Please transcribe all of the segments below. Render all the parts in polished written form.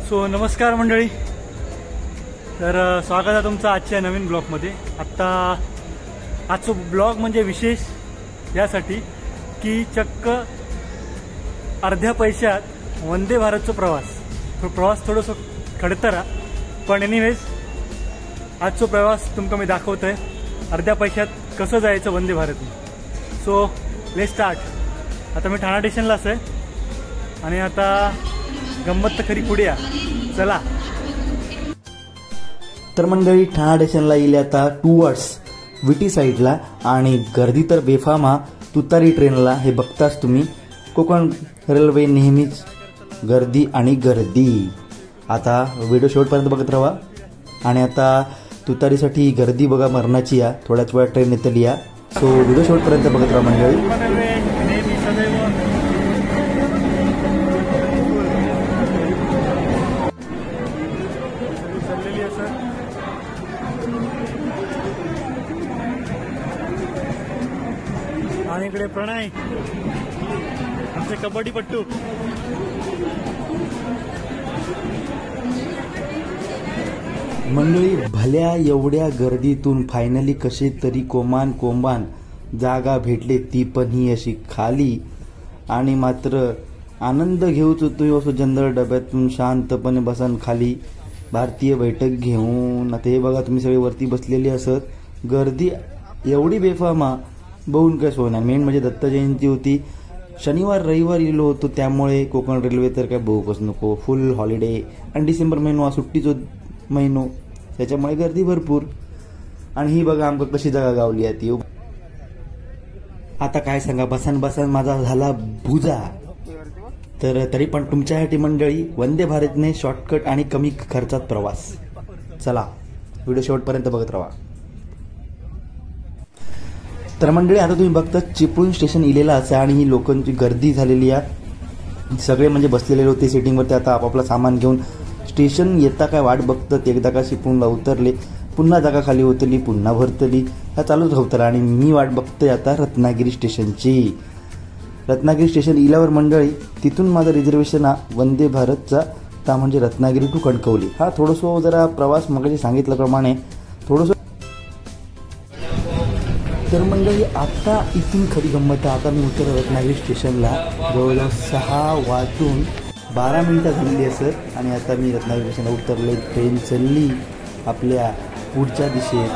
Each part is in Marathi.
सो नमस्कार मंडळी, तर स्वागत आहे तुमचं आजच्या नवीन ब्लॉगमध्ये। आजचा ब्लॉग म्हणजे विशेष यासाठी की चक्क अर्ध्या पैशात वंदे भारतचा प्रवास थोडंसं खडतरा, पण एनिवेज आजचा प्रवास तुमका मी दाखवतोय अर्ध्या पैशात कसं जायचं Vande Bharat. So let's start. आता मी ठाणा स्टेशनलाच आहे आणि आता गंमत तर खरी पुढे चला। तर मंडळी ठाणा स्टेशनला येईल आता टुवर्ड्स विटी साईडला आणि गर्दी तर बेफामा तुतारी ट्रेनला। हे बघताच तुम्ही कोकण रेल्वे नेहमीच गर्दी आणि गर्दी। आता व्हिडिओ शेवटपर्यंत बघत राहा आणि आता तुतारीसाठी गर्दी बघा मरणाची या, थोड्याच वेळात ट्रेन येतली या। सो व्हिडिओ शेवटपर्यंत बघत राहा मंडळी। आणि इकडे प्रणय आमचे कबड्डीपट्टू। मंडळी भल्या एवढ्या गर्दीतून फायनली कसे तरी कोंबान जागा भेटले, ती पण ही अशी खाली। आणि मात्र आनंद घेऊच होतो असो जनरल डब्यातून शांतपणे बसन खाली भारतीय बैठक घेऊन। आता हे बघा तुम्ही सगळे वरती बसलेली असत, गर्दी एवढी बेफामा बघून काय सोय नाही। मेन म्हणजे दत्त जयंती होती, शनिवार रविवार गेलो होतो, त्यामुळे कोकण रेल्वे तर काय बघूच नको, फुल हॉलिडे। आणि डिसेंबर महिनो हा सुट्टीचो महिनो, त्याच्यामुळे गर्दी भरपूर। आणि ही बघा आमका कशी जागा गावली आहे ती। आता काय सांगा, बसन माझा झाला भुजा। तर तरी पण तुमच्यासाठी मंडळी वंदे भारतने शॉर्टकट आणि कमी खर्चात प्रवास। चला व्हिडिओ शेवटपर्यंत बघत राहा। तर मंडळी आता तुम्ही बघता चिपळूण स्टेशन इलेलं असं आणि ही लोकांची गर्दी झालेली आहे। सगळे म्हणजे बसलेले होते सीटिंगवरती, आता आपापलं सामान घेऊन स्टेशन येता काय वाट बघतात। एकदा का चिपळूणला उतरले, पुन्हा जागा खाली उतरली, पुन्हा भरतली, हा चालूच होतं। आणि मी वाट बघतोय आता रत्नागिरी स्टेशनची। रत्नागिरी स्टेशन इल्यावर मंडळी तिथून माझं रिझर्वेशन हा वंदे भारतचा, ता म्हणजे रत्नागिरी टू कणकवली। हा थोडंसं जरा प्रवास मगाशी सांगितल्याप्रमाणे थोडंसं। तर मंडळी आता इथून खरी गंमत आहे। आता मी उतरलो रत्नागिरी स्टेशनला, जवळजवळ 6:12 झालेली असत आणि आता मी रत्नागिरी स्टेशनला उतरले। ट्रेन चालली आपल्या पुढच्या दिशेत।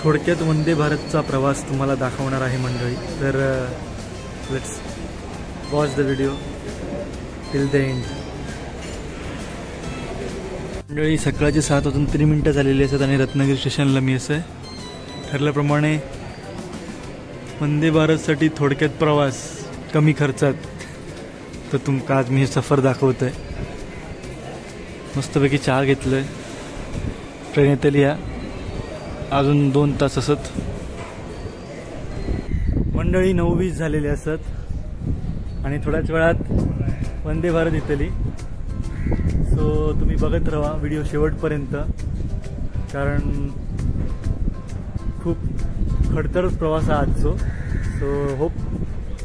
थोडक्यात वंदे भारतचा प्रवास तुम्हाला दाखवणार आहे मंडळी। तर let's watch the video till the end. मंडळी सकाळचे 7:03 झालेली असतात आणि रत्नागिरी स्टेशनला मी असं ठरल्याप्रमाणे वंदे भारतसाठी थोडक्यात प्रवास कमी खर्चात, तर तुमका आज मी हे सफर दाखवतोय। मस्तपैकी चहा घेतलंय, ट्रेन येतली या, अजून 2 तास असत। मंडळी 9:20 झालेली असत आणि थोड्याच वेळात वंदे भारत येतली। सो तुम्ही बघत राहा व्हिडिओ शेवटपर्यंत, कारण खूप खडतर प्रवास आहे आजचो। सो होप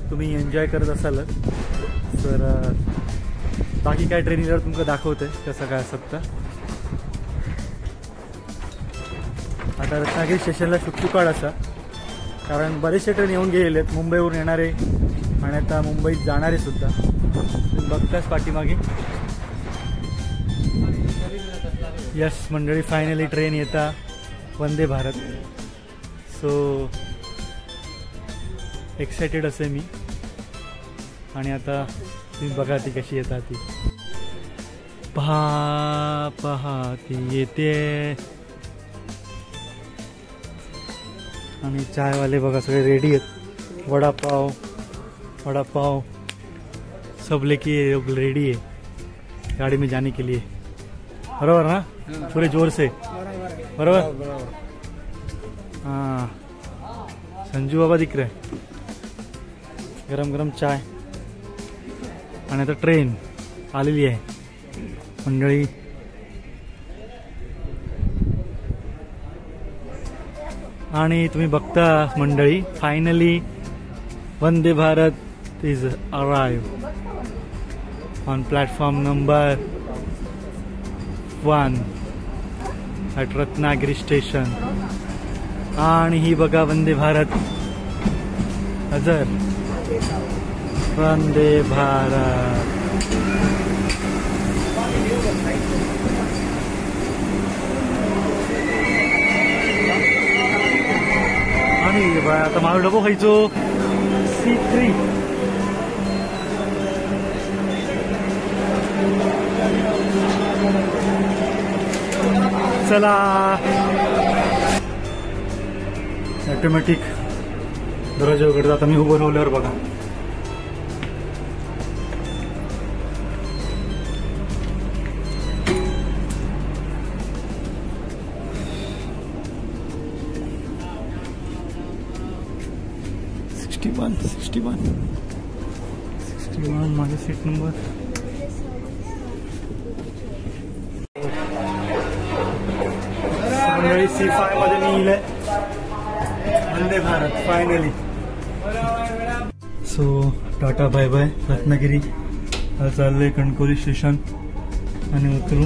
तुम्ही एन्जॉय करत असाल। तर बाकी काय ट्रेनिंगवर तुमका दाखवतंय कसं काय असतं। आता रत्नागिरी स्टेशनला शुकशुकाट असा, कारण बरेचसे ट्रेन येऊन गेलेले आहेत, मुंबईवरून येणारे आणि आता मुंबईत जाणारे सुद्धा। तुम्ही बघताच पाठीमागे। यस मंडळी, फायनली ट्रेन येता वंदे भारत। सो एक्सायटेड असे मी। आणि आता तुम्ही बघा ती कशी येतात ती, पहा ती येते। आणि चायवाले बघा सगळे रेडी आहेत, वडापाव सब लेके रेडी है गाड़ी में जाने के लिए। बराबर ना, पूरे जोर से बराबर। हाँ संजू बाबा दिख रहे, गरम गरम चाय। आणि आता ट्रेन आलेली आहे मंडळी। आणि तुम्ही बघता मंडळी, finally Vande Bharat is arrived on platform number 1 at Ratnagiri station. आणि ही बघा वंदे भारत हजर. वंदे भारत. आणि आता माझा डबो खायचो C3. चला ऑटोमॅटिक दरवाजा उघडतात. आता मी उभं बनवल्यावर बघा. सिक्स्टी वन माझा सीट नंबर. C5 मध्ये मी इले Vande Bharat finally. So tata bye bye Ratnagiri. चाललंय कणकवली स्टेशन आणि उतरू.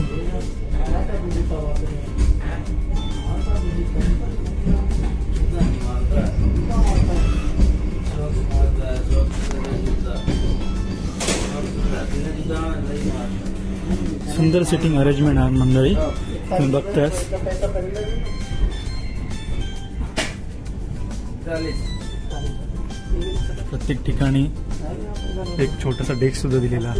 सुंदर सिटिंग अरेंजमेंट आहे मंडळी, तुम्ही बघतास. प्रत्येक ठिकाणी एक छोटासा डेस्क सुद्धा दिलेला.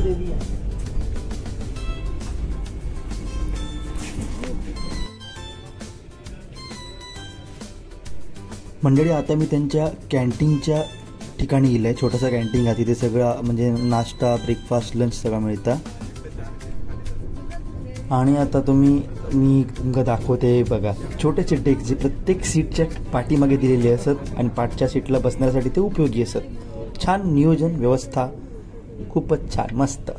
मंडळी आता मी त्यांच्या कॅन्टीनच्या ठिकाणी गेलं आहे. छोटासा कॅन्टीन आहे तिथे सगळं म्हणजे नाश्ता ब्रेकफास्ट लंच सगळं मिळतं. आणि आता मी तुमका दाखवते बघा छोटेसे डेस्क जे प्रत्येक सीटच्या पाठीमागे दिलेले असत आणि पाठच्या सीटला बसण्यासाठी ते उपयोगी असत. छान नियोजन व्यवस्था खूपच छान मस्त.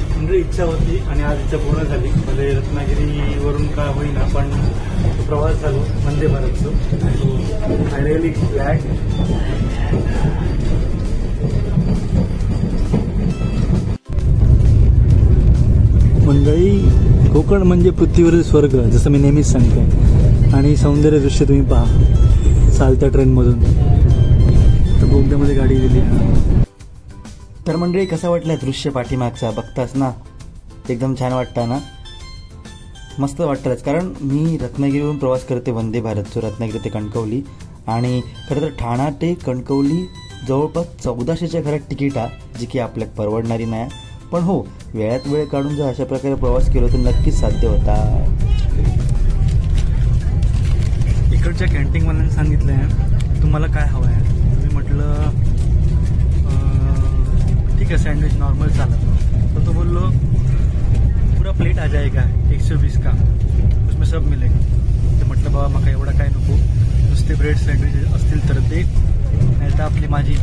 म्हणजे इच्छा होती आणि आज इच्छा पूर्ण झाली. म्हणजे रत्नागिरीवरून का होईना पण प्रवास झालो वंदे भारतचं. I really glad. मंडळी कोकण म्हणजे पृथ्वीवरील स्वर्ग जसं मी नेहमीच सांगतो. आणि सौंदर्य दृश्य तुम्ही पहा चालत्या ट्रेनमधून. तर बोगद्यामध्ये गाडी गेली. तर मंडळी कसा वाटला दृश्य पाठीमागचा बघतास ना, एकदम छान वाटतं ना. मस्त वाटतंच कारण मी रत्नागिरीवरून प्रवास करते वंदे भारतचं. रत्नागिरी ते कणकवली आणि खरं तर ठाणा ते कणकवली जवळपास 1400च्या घरात तिकीट आहे, जी की आपल्याला परवडणारी नाही. पण हो वेळात वेळ काढून जर अशा प्रकारे प्रवास केला तर नक्कीच साध्य होता. इकडच्या कॅन्टीनवाल्यांनी सांगितलं तुम्हाला काय हवं आहे. मी म्हटलं ठीक है सैंडविच नॉर्मल चालत. तो बोल लो पूरा प्लेट आ जाएगा 120 का, उसमें सब मिलेगा. ते म्हटलं बाबा मका एवढा काय नको, नुसते ब्रेड सँडविच असतील तर ते, नाही तर आपली माझी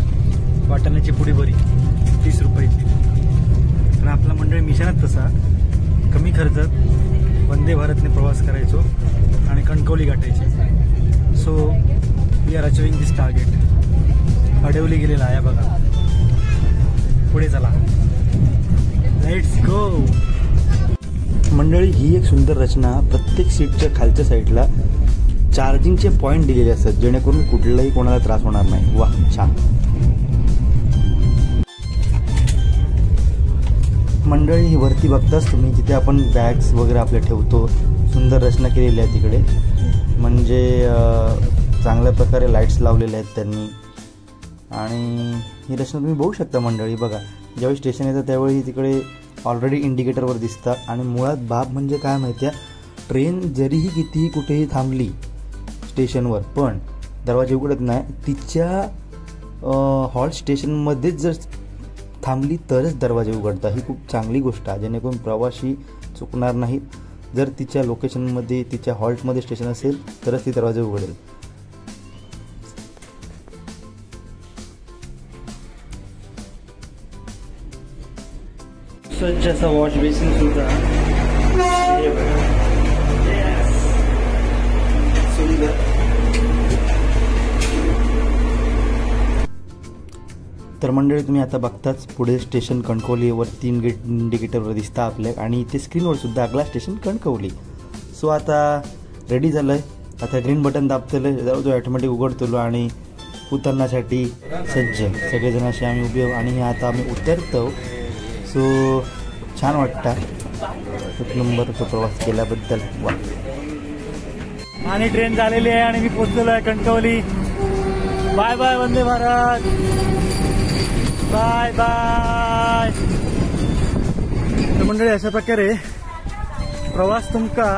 वाटाण्याची पुडी बरी 30 रुपयाची. कारण आपला मंडळ मिशनच तसा कमी खर्चात वंदे भारतने प्रवास करायचो आणि कणकवली गाठायची. So we are achieving this target. अडवली गेलेला आहे बघा. पुढे चला, लेट्स गो. मंडळी ही एक सुंदर रचना. प्रत्येक सीटच्या खालच्या साईडला चार्जिंगचे पॉईंट दिलेले असतात जेणेकरून कुठलाही कोणाला त्रास होणार नाही. वा छान. मंडळी ही वरती बघताच तुम्ही जिथे आपण बॅग्स वगैरे आपल्या ठेवतो, सुंदर रचना केलेली आहे तिकडे. म्हणजे चांगल्या प्रकारे लाईट्स लावलेले आहेत त्यांनी. आणि ही रचना तुम्ही बघू शकता मंडळी. बघा ज्यावेळी स्टेशन येतं त्यावेळी तिकडे ऑलरेडी इंडिकेटरवर दिसतात. आणि मुळात बाब म्हणजे काय माहिती आहे, ट्रेन जरीही कितीही कुठेही थांबली स्टेशनवर पण दरवाजे उघडत नाही. तिच्या हॉल्ट स्टेशनमध्येच जर थांबली तरच दरवाजे उघडतात. ही खूप चांगली गोष्ट आहे जेणेकरून प्रवासी चुकणार नाहीत. जर तिच्या लोकेशनमध्ये तिच्या हॉल्टमध्ये स्टेशन असेल तरच ती दरवाजे उघडेल. सज्ज असा वॉश बेसिन सुद्धा. तर मंडळी तुम्ही आता बघताच पुढे स्टेशन कणकवलीवर 3 इंडिकेटरवर दिसता आपल्या आणि इथे स्क्रीनवर सुद्धा अगला स्टेशन कणकवली. सो आता रेडी झालं आहे. आता ग्रीन बटन दाबतलं जाऊ तो ऑटोमॅटिक उघडतलो आणि उतरण्यासाठी सज्ज सगळेजण असे आम्ही उभे आहोत आणि आता आम्ही उतरतो. सो छान वाटतं. एक नंबरचा प्रवास केल्याबद्दल वा. आणि ट्रेन झालेली आहे आणि मी पोहोचलेलो आहे Kankavli. Bye bye Vande Bharat. Bye bye. तर मंडळी अशा प्रकारे प्रवास तुमका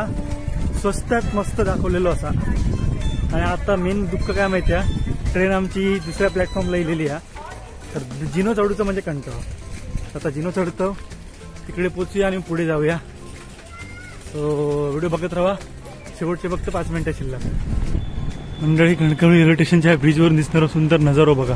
स्वस्तात मस्त दाखवलेलो असा. आणि आता मेन दुःख काय माहिती आहे, ट्रेन आमची दुसऱ्या प्लॅटफॉर्मला येलेली आहे. तर जिनो चढूचं म्हणजे कणकव. आता जिनो चढतो तिकडे पोचूया आणि पुढे जाऊया. सो व्हिडिओ बघत राहा. शेवटचे फक्त 5 मिनिटं शिल्लक. मंडळी कणकवली रेल्वे स्टेशनच्या ब्रिजवरून दिसणारा सुंदर नजारा बघा.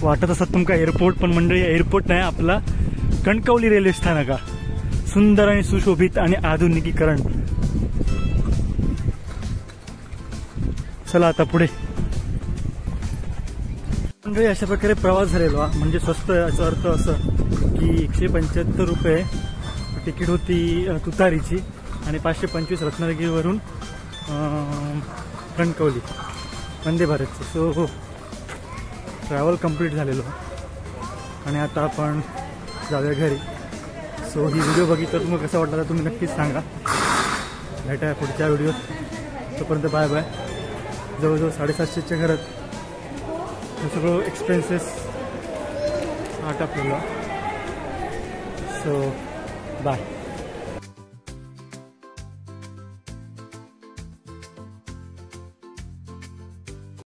वाटत असत तुमका एअरपोर्ट, पण मंडळी एअरपोर्ट नाही, आपला कणकवली रेल्वे स्थानका. सुंदर आणि सुशोभित आणि आधुनिकीकरण. चला आता पुढे. मंडळी अशा प्रकारे प्रवास झालेला म्हणजे स्वस्त. याचा अर्थ असं की 175 रुपये तिकीट होती तुतारीची आणि 525 रत्नागिरीवरून कणकवली वंदे भारतची. सो ट्रॅव्हल कंप्लीट झालेलो आणि आता आपण जाऊया घरी. सो ही व्हिडिओ बघितलं तुम्हाला कसा वाटला तर तुम्ही नक्कीच सांगा. भेटा पुढच्या व्हिडिओत. तोपर्यंत बाय बाय. जवळजवळ 750च्या घरात हे सगळं एक्सपेन्सेस आटपलेलं. So bye.